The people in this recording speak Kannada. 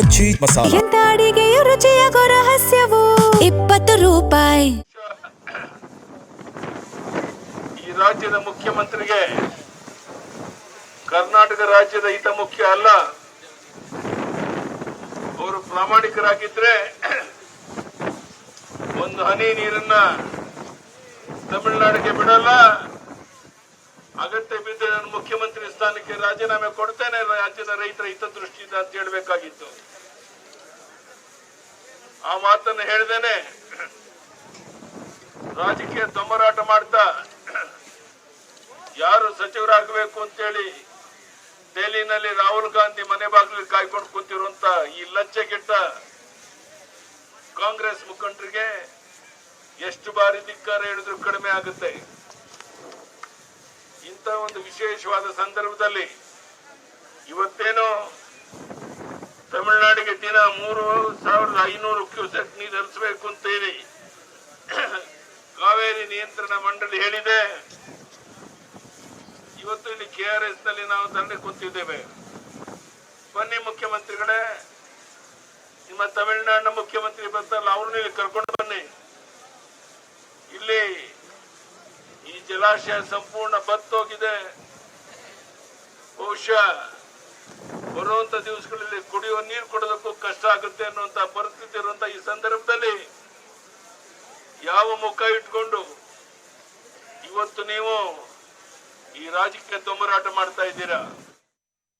ಮಚ್ಚಿ ಮಸಾಲ. ಎಂತ ಅಡಿಗೆಯ ರುಚಿಯಾಗೋ ರಹಸ್ಯವು 20 ರೂಪಾಯಿ. ಈ ರಾಜ್ಯದ ಮುಖ್ಯಮಂತ್ರಿಗೆ ಕರ್ನಾಟಕ ರಾಜ್ಯದ ಹಿತ ಮುಖ್ಯ ಅಲ್ಲ. ಅವರು ಪ್ರಾಮಾಣಿಕರಾಗಿದ್ರೆ ಒಂದು ಹನಿ ನೀರನ್ನ ತಮಿಳುನಾಡಿಗೆ ಬಿಡಲ್ಲ. ಅಗತ್ಯ ಬಿದ್ದರೆ ನಾನು ಮುಖ್ಯಮಂತ್ರಿ ಸ್ಥಾನಕ್ಕೆ ರಾಜೀನಾಮೆ ಕೊಡ್ತೇನೆ ರಾಜ್ಯದ ರೈತರ ಹಿತದೃಷ್ಟಿಯಿಂದ ಅಂತ ಹೇಳಬೇಕಾಗಿತ್ತು. ಆ ಮಾತನ್ನು ಹೇಳ್ದೇನೆ ರಾಜಕೀಯ ದೊಂಬರಾಟ ಮಾಡ್ತಾ ಯಾರು ಸಚಿವರಾಗಬೇಕು ಅಂತೇಳಿ ದೆಹಲಿನಲ್ಲಿ ರಾಹುಲ್ ಗಾಂಧಿ ಮನೆ ಬಾಗಿಲಿಗೆ ಕಾಯ್ಕೊಂಡು ಕೂತಿರುವಂತ ಈ ಲಜ್ಜೆಗೆಟ್ಟ ಕಾಂಗ್ರೆಸ್ ಮುಖಂಡರಿಗೆ ಎಷ್ಟು ಬಾರಿ ಧಿಕ್ಕಾರ ಹೇಳಿದ್ರು ಕಡಿಮೆ ಆಗುತ್ತೆ. ಇಂಥ ಒಂದು ವಿಶೇಷವಾದ ಸಂದರ್ಭದಲ್ಲಿ ಇವತ್ತೇನು ತಮಿಳುನಾಡಿಗೆ ದಿನ 3,500 ಕ್ಯೂಸೆಕ್ ನೀರು ಹರಿಸಬೇಕು ಅಂತೇಳಿ ಕಾವೇರಿ ನಿಯಂತ್ರಣ ಮಂಡಳಿ ಹೇಳಿದೆ. ಇವತ್ತು ಇಲ್ಲಿ KRS ನಲ್ಲಿ ನಾವು ದಂಡೆ ಕೂತಿದ್ದೇವೆ. ಬನ್ನಿ ಮುಖ್ಯಮಂತ್ರಿಗಳೇ, ನಿಮ್ಮ ತಮಿಳುನಾಡಿನ ಮುಖ್ಯಮಂತ್ರಿ ಬರ್ತಾರಲ್ಲ ಅವ್ರನ್ನ ಇಲ್ಲಿ ಕರ್ಕೊಂಡು ಬನ್ನಿ. ಇಲ್ಲಿ ಈ ಜಲಾಶಯ ಸಂಪೂರ್ಣ ಬತ್ತೋಗಿದೆ. ಬಹುಶಃ ಬರುವಂತ ದಿವಸಗಳಲ್ಲಿ ಕುಡಿಯುವ ನೀರು ಕೊಡೋದಕ್ಕೂ ಕಷ್ಟ ಆಗುತ್ತೆ ಅನ್ನುವಂತ ಪರಿಸ್ಥಿತಿ ಇರುವಂತ ಈ ಸಂದರ್ಭದಲ್ಲಿ ಯಾವ ಮುಖ ಇಟ್ಕೊಂಡು ಇವತ್ತು ನೀವು ಈ ರಾಜಕೀಯ ದೊಂಬರಾಟ ಮಾಡ್ತಾ ಇದ್ದೀರಾ?